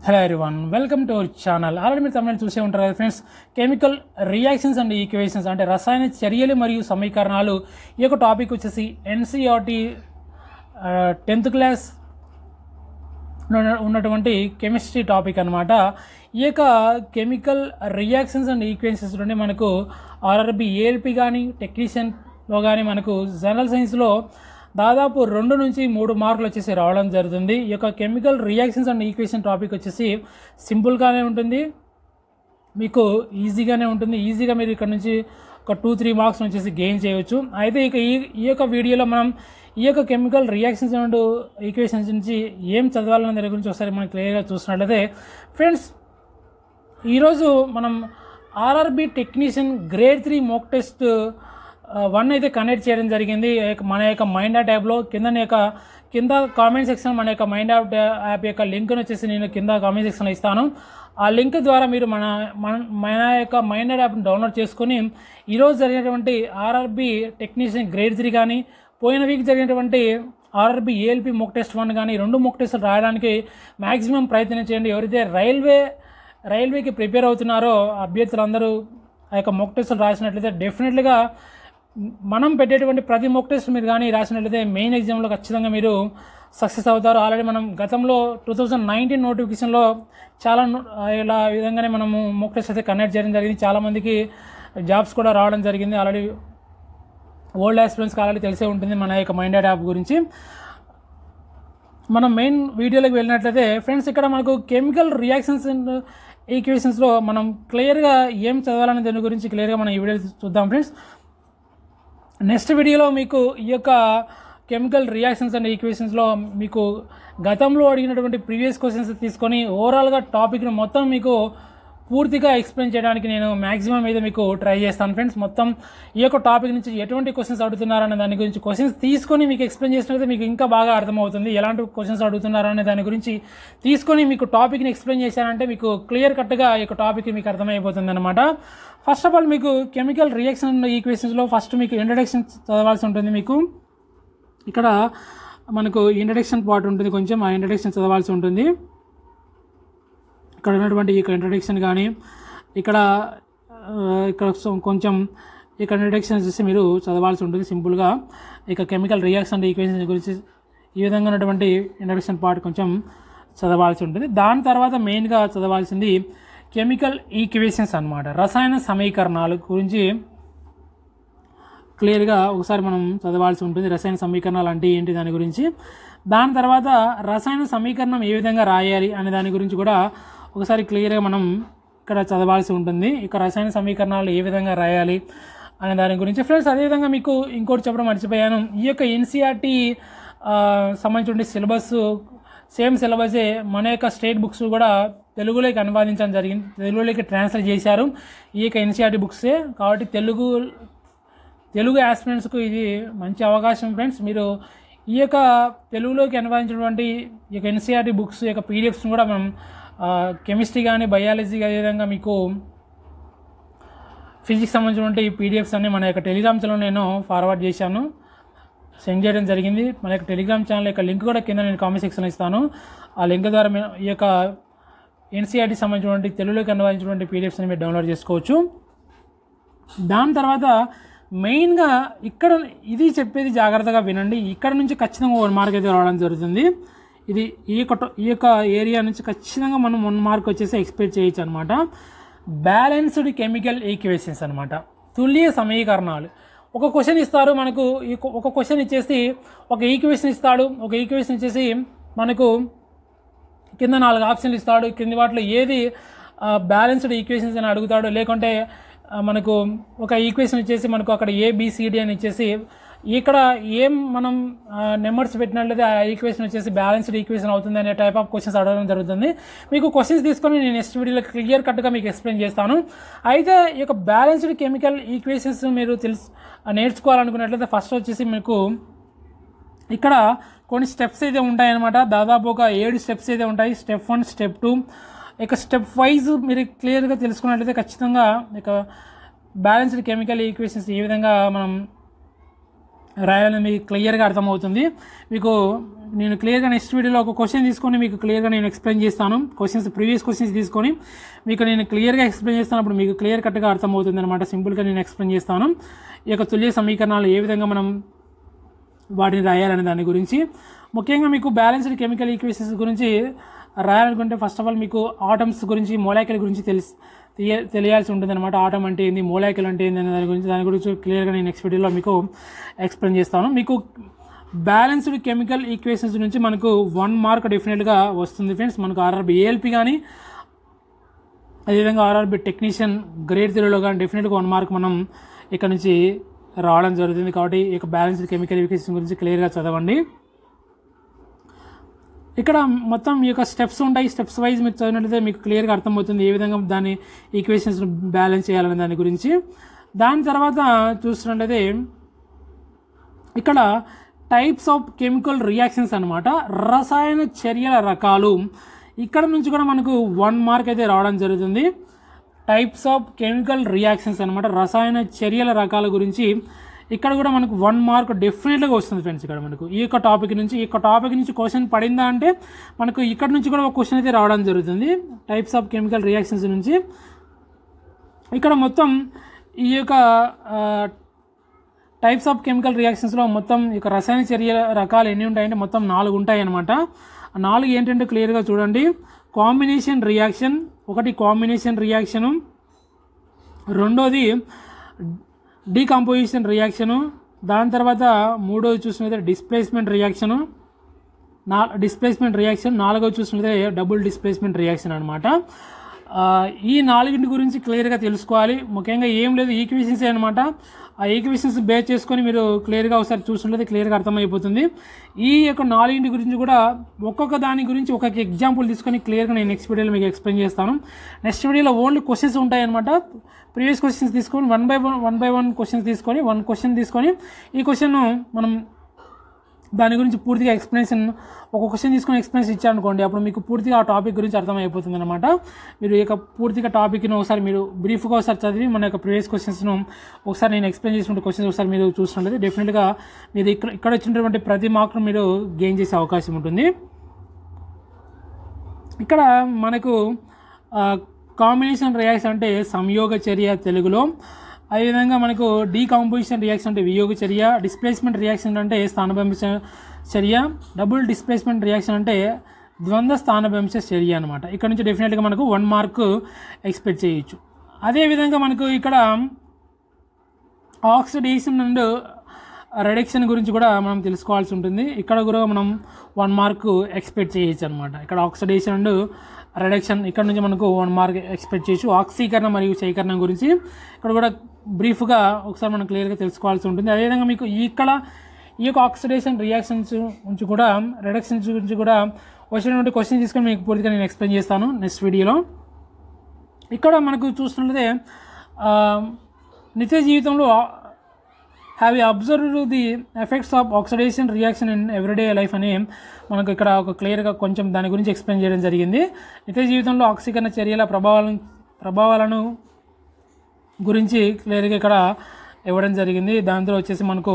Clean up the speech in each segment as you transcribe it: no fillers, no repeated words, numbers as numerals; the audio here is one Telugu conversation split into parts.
Hello everyone, welcome to our channel. Already మీరు తమిళ చూసే ఉంటారు కదా friends. Chemical reactions and equations అంటే రసాయన చర్యలు మరియు సమీకరణాలు. ఈ యొక్క టాపిక్ వచ్చేసి ఎన్సీఆర్టీ 10th క్లాస్ ఉన్నటువంటి కెమిస్ట్రీ టాపిక్ అనమాట. ఈ యొక్క కెమికల్ రియాక్షన్స్ అండ్ ఈక్వేషన్స్ నుండి మనకు ఆర్ఆర్బి ఏఎల్పి కానీ టెక్నీషియన్లో కానీ మనకు జనరల్ సైన్స్లో దాదాపు 2 నుంచి 3 మార్కులు వచ్చేసి రావడం జరుగుతుంది. ఈ యొక్క chemical reactions and equation topic వచ్చేసి సింపుల్గానే ఉంటుంది, మీకు ఈజీగానే ఉంటుంది. ఈజీగా మీరు ఇక్కడ నుంచి ఒక 2-3 మార్క్స్ వచ్చేసి గెయిన్ చేయవచ్చు. అయితే ఇక ఈ యొక్క వీడియోలో మనం ఈ యొక్క కెమికల్ రియాక్షన్స్ అండ్ ఈక్వేషన్స్ నుంచి ఏం చదవాలనే దాని గురించి ఒకసారి మనం క్లియర్గా చూసినట్లయితే ఫ్రెండ్స్, ఈరోజు మనం RRB technician grade 3 mock test 1 అయితే కనెక్ట్ చేయడం జరిగింది. మన యొక్క మైండ్ ట్యాబ్లో కింద కామెంట్ సెక్షన్ మన యొక్క మైండ్ యాప్ యొక్క లింక్ను వచ్చేసి నేను కింద కామెంట్ సెక్షన్లో ఇస్తాను. ఆ లింక్ ద్వారా మీరు మన యొక్క మైండ్ యాప్ని డౌన్లోడ్ చేసుకొని ఈరోజు జరిగినటువంటి ఆర్ఆర్బి టెక్నీషియన్ గ్రేడ్ 3 కానీ పోయిన వీక్ జరిగినటువంటి ఆర్ఆర్బి ఏఎల్పి మోక్ టెస్ట్ 1 కానీ 2 మోక్ టెస్టులు రాయడానికి మ్యాక్సిమం ప్రయత్నం చేయండి. ఎవరైతే రైల్వేకి ప్రిపేర్ అవుతున్నారో అభ్యర్థులందరూ ఆ యొక్క మోక్ టెస్టులు రాసినట్లయితే డెఫినెట్లీగా మనం పెట్టేటువంటి ప్రతి మోక్ టెస్ట్ మీరు కానీ రాసినట్లయితే మెయిన్ ఎగ్జామ్లో ఖచ్చితంగా మీరు సక్సెస్ అవుతారు. ఆల్రెడీ మనం గతంలో 2019 నోటిఫికేషన్లో చాలా ఇలా విధంగానే మనము మోక్ టెస్ట్ అయితే కండక్ట్ చేయడం జరిగింది. చాలామందికి జాబ్స్ కూడా రావడం జరిగింది. ఆల్రెడీ ఓల్డ్ ఎక్స్పీరియన్స్కి ఆల్రెడీ తెలిసే ఉంటుంది మన యొక్క మైండ్ యాప్ గురించి. మనం మెయిన్ వీడియోలోకి వెళ్ళినట్లయితే ఫ్రెండ్స్, ఇక్కడ మనకు కెమికల్ రియాక్షన్స్ అండ్ ఈక్వేషన్స్లో మనం క్లియర్గా ఏం చదవాలనే దాని గురించి క్లియర్గా మనం ఈ వీడియో చూద్దాం ఫ్రెండ్స్. నెక్స్ట్ వీడియోలో మీకు ఈ యొక్క కెమికల్ రియాక్షన్స్ అండ్ ఈక్వేషన్స్లో మీకు గతంలో అడిగినటువంటి ప్రీవియస్ క్వశ్చన్స్ తీసుకొని ఓవరాల్గా టాపిక్ను మొత్తం మీకు పూర్తిగా ఎక్స్ప్లెయిన్ చేయడానికి నేను మ్యాక్సిమం మీద మీకు ట్రై చేస్తాను ఫ్రెండ్స్. మొత్తం ఈ యొక్క టాపిక్ నుంచి ఎటువంటి క్వశ్చన్స్ అడుగుతున్నారనే దాని గురించి క్వశ్చన్స్ తీసుకొని మీకు ఎక్స్ప్లెయిన్ చేసినట్లయితే మీకు ఇంకా బాగా అర్థమవుతుంది. ఎలాంటి క్వశ్చన్స్ అడుగుతున్నారనే దాని గురించి తీసుకొని మీకు టాపిక్ని ఎక్స్ప్లెయిన్ చేశానంటే మీకు క్లియర్ కట్గా ఈ యొక్క టాపిక్ మీకు అర్థమైపోతుంది అనమాట. ఫస్ట్ ఆఫ్ ఆల్ మీకు కెమికల్ రియాక్షన్ అండ్ ఈక్వేషన్స్లో ఫస్ట్ మీకు ఇంట్రడక్షన్ చదవాల్సి ఉంటుంది. మీకు ఇక్కడ మనకు ఇంట్రడక్షన్ పార్ట్ ఉంటుంది, కొంచెం ఆ ఇంట్రడక్షన్ చదవాల్సి ఉంటుంది. ఇక్కడ ఉన్నటువంటి ఈ ఇంట్రడక్షన్ కానీ ఇక్కడ కొంచెం ఇక్కడ ఇంట్రడక్షన్ చూసి మీరు చదవాల్సి ఉంటుంది సింపుల్గా. ఇక కెమికల్ రియాక్షన్ అండ్ ఈక్వేషన్స్ గురించి ఈ విధంగా ఉన్నటువంటి ఇంట్రడక్షన్ పార్ట్ కొంచెం చదవాల్సి ఉంటుంది. దాని తర్వాత మెయిన్గా చదవాల్సింది కెమికల్ ఈక్వేషన్స్ అన్నమాట. రసాయన సమీకరణాల గురించి క్లియర్గా ఒకసారి మనం చదవాల్సి ఉంటుంది. రసాయన సమీకరణాలు అంటే ఏంటి దాని గురించి. దాని తర్వాత రసాయన సమీకరణం ఏ విధంగా రాయాలి అనే దాని గురించి కూడా ఒకసారి క్లియర్గా మనం ఇక్కడ చదవాల్సి ఉంటుంది. ఇక రసాయన సమీకరణాలు ఏ విధంగా రాయాలి అనే దాని గురించి ఫ్రెండ్స్. అదేవిధంగా మీకు ఇంకోటి చెప్పడం మర్చిపోయాను. ఈ యొక్క ఎన్సీఆర్టీ సంబంధించిన సిలబస్ సేమ్ సిలబసే మన యొక్క స్టేట్ బుక్స్ కూడా తెలుగులోకి అనువాదించడం జరిగింది, తెలుగులోకి ట్రాన్స్లేట్ చేశారు ఈ యొక్క ఎన్సీఆర్టీ బుక్సే. కాబట్టి తెలుగు ఆస్పిరెంట్స్కు ఇది మంచి అవకాశం ఫ్రెండ్స్. మీరు ఈ యొక్క తెలుగులోకి అనువాదించినటువంటి ఈ యొక్క ఎన్సీఆర్టీ బుక్స్ యొక్క పీడిఎఫ్స్ని కూడా మనం కెమిస్ట్రీ కానీ బయాలజీ అదేవిధంగా మీకు ఫిజిక్స్ సంబంధించినటువంటి పీడిఎఫ్స్ అన్ని మన యొక్క టెలిగ్రామ్ ఛానల్ నేను ఫార్వర్డ్ చేశాను, సెండ్ చేయడం జరిగింది. మన యొక్క టెలిగ్రామ్ ఛానల్ యొక్క లింక్ కూడా కింద నేను కామెంట్ సెక్షన్లో ఇస్తాను. ఆ లింక్ ద్వారా ఈ యొక్క ఎన్సీఆర్టీ సంబంధించినటువంటి తెలుగులోకి అనువాదించినటువంటి పీడిఎఫ్స్ని మీరు డౌన్లోడ్ చేసుకోవచ్చు. దాని తర్వాత మెయిన్గా ఇక్కడ ఇది చెప్పేది జాగ్రత్తగా వినండి. ఇక్కడ నుంచి ఖచ్చితంగా 1 మార్క్ అయితే రావడం జరుగుతుంది. ఇది ఈ యొక్క ఏరియా నుంచి ఖచ్చితంగా మనం 1 మార్క్ వచ్చేసి ఎక్స్పెక్ట్ చేయొచ్చు అనమాట. బ్యాలెన్స్డ్ కెమికల్ ఈక్వేషన్స్ అనమాట, తుల్య సమీకరణాలు. ఒక క్వశ్చన్ ఇస్తారు మనకు, ఒక క్వశ్చన్ ఇచ్చేసి ఒక ఈక్వేషన్ ఇస్తాడు. ఒక ఈక్వేషన్ ఇచ్చేసి మనకు కింద 4 ఆప్షన్లు ఇస్తాడు. కింది వాటిలో ఏది బ్యాలెన్స్డ్ ఈక్వేషన్స్ అని అడుగుతాడు. లేకుంటే మనకు ఒక ఈక్వేషన్ ఇచ్చేసి మనకు అక్కడ ABCD అని ఇచ్చేసి ఇక్కడ ఏం మనం నెంబర్స్ పెట్టినట్లయితే ఆ ఈక్వేషన్ వచ్చేసి బ్యాలెన్స్డ్ ఈక్వేషన్ అవుతుంది అనే టైప్ ఆఫ్ క్వశ్చన్స్ అడగడం జరుగుతుంది. మీకు క్వశ్చన్స్ తీసుకొని నేను నెక్స్ట్ వీడియోలో క్లియర్ కట్గా మీకు ఎక్స్ప్లెయిన్ చేస్తాను. అయితే ఈ యొక్క బ్యాలెన్స్డ్ కెమికల్ ఈక్వేషన్స్ మీరు నేర్చుకోవాలనుకున్నట్లయితే ఫస్ట్ వచ్చేసి మీకు ఇక్కడ కొన్ని స్టెప్స్ అయితే ఉంటాయన్నమాట. దాదాపు ఒక 7 స్టెప్స్ అయితే ఉంటాయి. స్టెప్ 1, స్టెప్ 2, ఇక స్టెప్ వైజ్ మీరు క్లియర్గా తెలుసుకున్నట్లయితే ఖచ్చితంగా ఇక బ్యాలెన్స్డ్ కెమికల్ ఈక్వేషన్స్ ఏ విధంగా మనం రాయాలని మీకు క్లియర్గా అర్థమవుతుంది. మీకు నేను క్లియర్గా నెక్స్ట్ వీడియోలో ఒక క్వశ్చన్ తీసుకొని మీకు క్లియర్గా నేను ఎక్స్ప్లెయిన్ చేస్తాను. ప్రీవియస్ క్వశ్చన్స్ తీసుకొని మీకు నేను క్లియర్గా ఎక్స్ప్లెయిన్ చేస్తాను. అప్పుడు మీకు క్లియర్ కట్గా అర్థమవుతుంది అనమాట. సింపుల్గా నేను ఎక్స్ప్లెయిన్ చేస్తాను. ఈ యొక్క తుల్య సమీకరణాలు ఏ విధంగా మనం వాటిని రాయాలనే దాని గురించి. ముఖ్యంగా మీకు బ్యాలెన్స్డ్ కెమికల్ ఈక్వేషన్స్ గురించి రాయాలనుకుంటే ఫస్ట్ ఆఫ్ ఆల్ మీకు ఆటమ్స్ గురించి, మోలాకిల్ గురించి తెలియాల్సి ఉంటుంది అనమాట. ఆటమ్ అంటే ఏంది, మోలాకిల్ అంటే ఏంది అనే దాని గురించి క్లియర్గా నేను నెక్స్ట్ వీడియోలో మీకు ఎక్స్ప్లెయిన్ చేస్తాను. మీకు బ్యాలెన్స్డ్ కెమికల్ ఈక్వేషన్స్ నుంచి మనకు 1 మార్క్ డెఫినెట్గా వస్తుంది ఫ్రెండ్స్. మనకు ఆర్ఆర్బి ఏఎల్పి కానీ అదేవిధంగా ఆర్ఆర్బి టెక్నీషియన్ గ్రేడ్ 3లో కానీ డెఫినెట్గా 1 మార్క్ మనం ఇక్కడ నుంచి రావడం జరుగుతుంది. కాబట్టి ఈ యొక్క బ్యాలెన్స్డ్ కెమికల్ ఈక్వేషన్ గురించి క్లియర్గా చదవండి. ఇక్కడ మొత్తం ఈ యొక్క స్టెప్స్ ఉంటాయి. స్టెప్స్ వైజ్ మీరు చదివినట్లయితే మీకు క్లియర్గా అర్థమవుతుంది ఏ విధంగా దాని ఈక్వేషన్స్ బ్యాలెన్స్ చేయాలనే దాని గురించి. దాని తర్వాత చూస్తున్నట్లయితే ఇక్కడ టైప్స్ ఆఫ్ కెమికల్ రియాక్షన్స్ అనమాట, రసాయన చర్యల రకాలు. ఇక్కడ నుంచి కూడా మనకు 1 మార్క్ అయితే రావడం జరుగుతుంది. టైప్స్ ఆఫ్ కెమికల్ రియాక్షన్స్ అనమాట, రసాయన చర్యల రకాల గురించి ఇక్కడ కూడా మనకు 1 మార్క్ డెఫినెట్గా వస్తుంది ఫ్రెండ్స్. ఇక్కడ మనకు ఈ యొక్క టాపిక్ నుంచి క్వశ్చన్ పడిందా అంటే మనకు ఇక్కడ నుంచి కూడా ఒక క్వశ్చన్ అయితే రావడం జరుగుతుంది. టైప్స్ ఆఫ్ కెమికల్ రియాక్షన్స్ నుంచి ఇక్కడ మొత్తం ఈ యొక్క టైప్స్ ఆఫ్ కెమికల్ రియాక్షన్స్లో మొత్తం ఈ యొక్క రసాయన చర్యల రకాలు ఎన్ని ఉంటాయంటే మొత్తం 4 ఉంటాయి అన్నమాట. ఆ 4 ఏంటంటే క్లియర్గా చూడండి. కాంబినేషన్ రియాక్షన్, ఒకటి కాంబినేషన్ రియాక్షను, రెండోది డీకంపోజిషన్ రియాక్షను, దాని తర్వాత మూడోది చూసినట్లయితే డిస్ప్లేస్మెంట్ రియాక్షన్, నాలుగోది చూసినట్లయితే డబుల్ డిస్ప్లేస్మెంట్ రియాక్షన్ అనమాట. ఈ 4 గురించి క్లియర్గా తెలుసుకోవాలి. ముఖ్యంగా ఏం లేదు, ఈక్వేషన్స్ అనమాట. ఆ ఈక్వేషన్స్ బేస్ చేసుకొని మీరు క్లియర్గా ఒకసారి చూసినట్లయితే క్లియర్గా అర్థమైపోతుంది. ఈ యొక్క 4 గురించి కూడా ఒక్కొక్క దాని గురించి ఒక్కొక్క ఎగ్జాంపుల్ తీసుకొని క్లియర్గా నేను నెక్స్ట్ వీడియోలో మీకు ఎక్స్ప్లెయిన్ చేస్తాను. నెక్స్ట్ వీడియోలో ఓన్లీ క్వశ్చన్స్ ఉంటాయన్నమాట. ప్రీవియస్ క్వశ్చన్స్ తీసుకొని 1 by 1 క్వశ్చన్స్ తీసుకొని 1 క్వశ్చన్ తీసుకొని ఈ క్వశ్చన్ మనం దాని గురించి పూర్తిగా ఎక్స్ప్లెనేషన్, ఒక క్వశ్చన్ తీసుకొని ఎక్స్ప్లెనేషన్ ఇచ్చారనుకోండి, అప్పుడు మీకు పూర్తిగా ఆ టాపిక్ గురించి అర్థమైపోతుంది అనమాట. మీరు ఈ యొక్క పూర్తిగా టాపిక్ను ఒకసారి మీరు బ్రీఫ్గా ఒకసారి చదివి మన యొక్క ప్రీవియస్ క్వశ్చన్స్ను ఒకసారి నేను ఎక్స్ప్లెయిన్ చేసిన క్వశ్చన్స్ ఒకసారి మీరు చూసినట్లయితే డెఫినెట్గా మీరు ఇక్కడ వచ్చినటువంటి ప్రతి మార్క్ను మీరు గెయిన్ చేసే అవకాశం ఉంటుంది. ఇక్కడ మనకు కాంబినేషన్ రియాక్షన్ అంటే సంయోగ చర్య తెలుగులో, అదేవిధంగా మనకు డీకాంపోజిషన్ రియాక్షన్ అంటే వియోగ చర్య, డిస్ప్లేస్మెంట్ రియాక్షన్ అంటే స్థానభ్రంశ చర్య, డబుల్ డిస్ప్లేస్మెంట్ రియాక్షన్ అంటే ద్వంద్వ స్థానభ్రంశ చర్య అనమాట. ఇక్కడ నుంచి డెఫినెట్గా మనకు 1 మార్క్ ఎక్స్పెక్ట్ చేయొచ్చు. అదేవిధంగా మనకు ఇక్కడ ఆక్సిడేషన్ అండ్ రిడక్షన్ గురించి కూడా మనం తెలుసుకోవాల్సి ఉంటుంది. ఇక్కడ కూడా మనం 1 మార్క్ ఎక్స్పెక్ట్ చేయొచ్చు అనమాట. ఇక్కడ ఆక్సిడేషన్ అండ్ రిడక్షన్ ఇక్కడ నుంచి మనకు 1 మార్క్ ఎక్స్పెక్ట్ చేయొచ్చు. ఆక్సీకరణ మరియు క్షయీకరణం గురించి ఇక్కడ కూడా బ్రీఫ్గా ఒకసారి మనం క్లియర్గా తెలుసుకోవాల్సి ఉంటుంది. అదేవిధంగా మీకు ఇక్కడ ఈ యొక్క ఆక్సిడేషన్ రియాక్షన్స్ నుంచి కూడా రిడక్షన్స్ గురించి కూడా వచ్చినటువంటి క్వశ్చన్ తీసుకొని మీకు పూర్తిగా నేను ఎక్స్ప్లెయిన్ చేస్తాను నెక్స్ట్ వీడియోలో. ఇక్కడ మనకు చూస్తున్నట్లయితే నిత్య జీవితంలో have you observed the effects of oxidation reaction in everyday life అని మనకు ఇక్కడ ఒక క్లియర్గా కొంచెం దాని గురించి ఎక్స్ప్లెయిన్ చేయడం జరిగింది. నిత్య జీవితంలో ఆక్సీకరణ చర్యల ప్రభావాలను గురించి క్లియర్గా ఇక్కడ ఇవ్వడం జరిగింది. దాంతో వచ్చేసి మనకు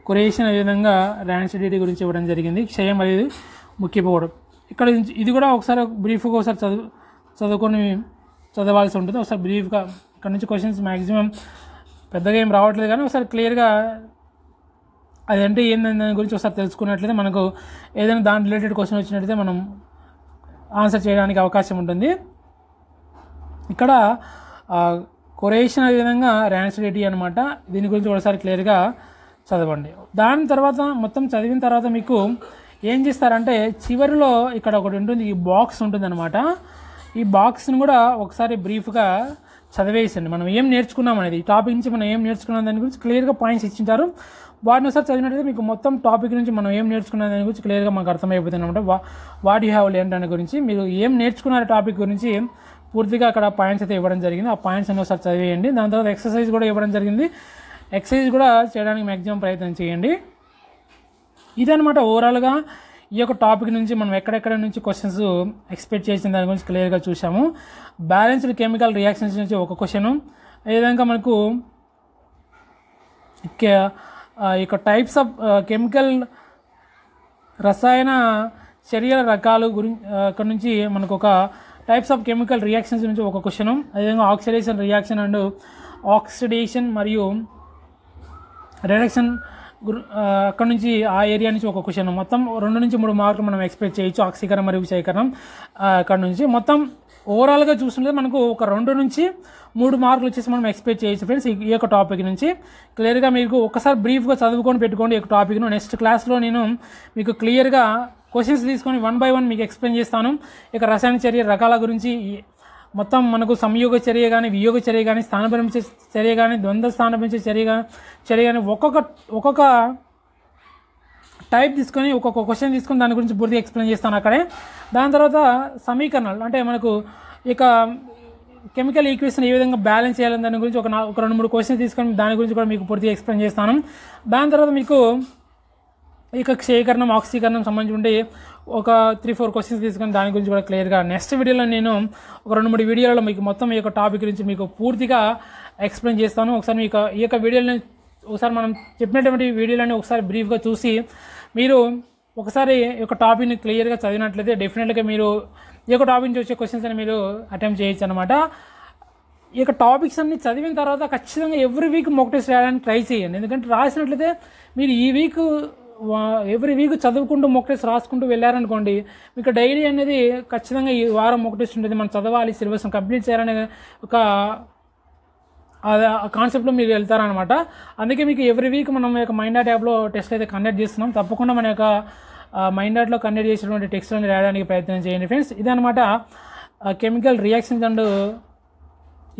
కొరేషన్ అదేవిధంగా ర్యాన్సిడిటీ గురించి ఇవ్వడం జరిగింది. క్షయం అనేది ముఖ్యపోవడం. ఇక్కడ ఇది కూడా ఒకసారి బ్రీఫ్గా ఒకసారి చదవాల్సి ఉంటుంది. ఒకసారి బ్రీఫ్గా ఇక్కడ నుంచి క్వశ్చన్స్ మ్యాక్సిమం పెద్దగా ఏం రావట్లేదు, కానీ ఒకసారి క్లియర్గా అదంటే ఏందని దాని గురించి ఒకసారి తెలుసుకున్నట్లయితే మనకు ఏదైనా దాని రిలేటెడ్ క్వశ్చన్ వచ్చినట్లయితే మనం ఆన్సర్ చేయడానికి అవకాశం ఉంటుంది. ఇక్కడ కొరేషన్ అదేవిధంగా ర్యాన్సిడిటీ అనమాట. దీని గురించి ఒకసారి క్లియర్గా చదవండి. దాని తర్వాత మొత్తం చదివిన తర్వాత మీకు ఏం చేస్తారంటే చివరిలో ఇక్కడ ఒకటి ఉంటుంది, ఈ బాక్స్ ఉంటుంది అనమాట. ఈ బాక్స్ని కూడా ఒకసారి బ్రీఫ్గా చదివేసండి. మనం ఏం నేర్చుకున్నాం అనేది, ఈ టాపిక్ నుంచి మనం ఏం నేర్చుకున్నాం దాని గురించి క్లియర్గా పాయింట్స్ ఇచ్చింటారు. వాటిని ఒకసారి చదివినట్లయితే మీకు మొత్తం టాపిక్ నుంచి మనం ఏం నేర్చుకున్న దాని గురించి క్లియర్గా మాకు అర్థమైపోతుంది అనమాట. వాట్ యూ హ్యావ్ లెర్న్డ్ అనే గురించి మీరు ఏం నేర్చుకున్న టాపిక్ గురించి పూర్తిగా అక్కడ పాయింట్స్ అయితే ఇవ్వడం జరిగింది. ఆ పాయింట్స్ అన్ని ఒకసారి చదివేయండి. దాని తర్వాత ఎక్సర్సైజ్ కూడా ఇవ్వడం జరిగింది. ఎక్సర్సైజ్ కూడా చేయడానికి మ్యాక్సిమం ప్రయత్నం చేయండి. ఇదనమాట ఓవరాల్గా ఈ యొక్క టాపిక్ నుంచి మనం ఎక్కడెక్కడ నుంచి క్వశ్చన్స్ ఎక్స్పెక్ట్ చేసిన దాని గురించి క్లియర్గా చూసాము. బ్యాలెన్స్డ్ కెమికల్ రియాక్షన్స్ నుంచి ఒక క్వశ్చను, అదేవిధంగా మనకు ఇక టైప్స్ ఆఫ్ కెమికల్ రసాయన చర్యల రకాలు గురించి అక్కడ నుంచి మనకు ఒక టైప్స్ ఆఫ్ కెమికల్ రియాక్షన్స్ నుంచి ఒక క్వశ్చన్, అదేవిధంగా ఆక్సిడేషన్ రియాక్షన్ అండ్ ఆక్సిడేషన్ మరియు రిడక్షన్ అక్కడ నుంచి ఆ ఏరియా నుంచి ఒక క్వశ్చన్. మొత్తం 2 నుంచి 3 మార్కులు మనం ఎక్స్పెక్ట్ చేయొచ్చు ఆక్సీకరణం మరియు విషయీకరణం అక్కడ నుంచి. మొత్తం ఓవరాల్గా చూస్తుంటే మనకు ఒక 2 నుంచి 3 మార్కులు వచ్చేసి మనం ఎక్స్పెక్ట్ చేయొచ్చు ఫ్రెండ్స్ ఈ యొక్క టాపిక్ నుంచి. క్లియర్గా మీకు ఒకసారి బ్రీఫ్గా చదువుకొని పెట్టుకోండి ఈ యొక్క టాపిక్ను. నెక్స్ట్ క్లాస్లో నేను మీకు క్లియర్గా క్వశ్చన్స్ తీసుకొని 1 by 1 మీకు ఎక్స్ప్లెయిన్ చేస్తాను. ఇక రసాయన చర్య రకాల గురించి మొత్తం మనకు సంయోగ చర్య కానీ, వియోగ చర్య కానీ, స్థానభ్రంశ చర్య కానీ, ద్వంద్వ స్థానభ్రంశ చర్య కానీ ఒక్కొక్క టైప్ తీసుకొని ఒక్కొక్క క్వశ్చన్ తీసుకొని దాని గురించి పూర్తిగా ఎక్స్ప్లెయిన్ చేస్తాను అక్కడే. దాని తర్వాత సమీకరణాలు అంటే మనకు ఇక కెమికల్ ఈక్వేషన్ ఏ విధంగా బ్యాలెన్స్ చేయాలని దాని గురించి ఒక 2-3 క్వశ్చన్స్ తీసుకొని దాని గురించి కూడా మీకు పూర్తిగా ఎక్స్ప్లెయిన్ చేస్తాను. దాని తర్వాత మీకు ఇక క్షయీకరణం ఆక్సీకరణం సంబంధించి ఒక 3-4 క్వశ్చన్స్ తీసుకొని దాని గురించి కూడా క్లియర్గా నెక్స్ట్ వీడియోలో నేను ఒక 2-3 వీడియోలలో మీకు మొత్తం ఈ యొక్క టాపిక్ గురించి మీకు పూర్తిగా ఎక్స్ప్లెయిన్ చేస్తాను. ఒకసారి మీకు ఈ యొక్క వీడియోని ఒకసారి మనం చెప్పినటువంటి వీడియోలని ఒకసారి బ్రీఫ్గా చూసి మీరు ఒకసారి ఈ యొక్క టాపిక్ని క్లియర్గా చదివినట్లయితే డెఫినెట్గా మీరు ఈ యొక్క టాపిక్ నుంచి వచ్చే క్వశ్చన్స్ అని మీరు అటెంప్ట్ చేయొచ్చు అనమాట. ఈ యొక్క టాపిక్స్ అన్ని చదివిన తర్వాత ఖచ్చితంగా ఎవ్రీ వీక్ మాక్ టెస్ట్ రాయడానికి ట్రై చేయండి. ఎందుకంటే రాసినట్లయితే మీరు ఈ వీక్ ఎవ్రీ వీక్ చదువుకుంటూ మాక్ టెస్ట్ రాసుకుంటూ వెళ్ళారనుకోండి, మీకు డైలీ అనేది ఖచ్చితంగా ఈ వారం మాక్ టెస్ట్ ఉంటుంది, మనం చదవాలి, సిలబస్ కంప్లీట్ చేయాలనే ఒక కాన్సెప్ట్లో మీరు వెళ్తారనమాట. అందుకే మీకు ఎవ్రీ వీక్ మనం యొక్క మైండ్ డాట్ యాప్లో టెస్ట్ అయితే కండక్ట్ చేస్తున్నాం. తప్పకుండా మన యొక్క మైండ్ డాట్లో కండక్ట్ చేసినటువంటి టెక్స్ట్ని రాయడానికి ప్రయత్నం చేయండి ఫ్రెండ్స్. ఇదనమాట కెమికల్ రియాక్షన్స్ అండ్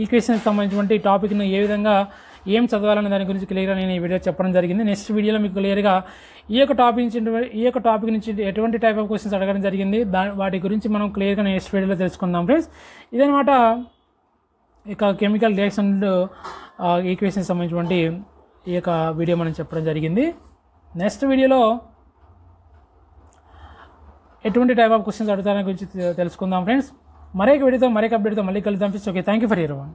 ఈక్వేషన్స్ సంబంధించినటువంటి టాపిక్ను ఏ విధంగా ఏం చదవాలనే దాని గురించి క్లియర్గా నేను ఈ వీడియో చెప్పడం జరిగింది. నెక్స్ట్ వీడియోలో మీకు క్లియర్గా ఈ యొక్క టాపిక్ నుంచి ఎటువంటి టైప్ ఆఫ్ క్వశ్చన్స్ అడగడం జరిగింది వాటి గురించి మనం క్లియర్గా నెక్స్ట్ వీడియోలో తెలుసుకుందాం ఫ్రెండ్స్. ఇదనమాట ఇక కెమికల్ రియాక్షన్ ఈక్వేషన్స్ సంబంధించినటువంటి ఈ యొక్క వీడియో మనం చెప్పడం జరిగింది. నెక్స్ట్ వీడియోలో ఎటువంటి టైప్ ఆఫ్ క్వశ్చన్స్ అడుగుతారనే గురించి తెలుసుకుందాం ఫ్రెండ్స్. మరొక వీడియోతో మరొక అప్డేట్తో మళ్ళీ కలుద్దాం friends. Okay, thank you for your one.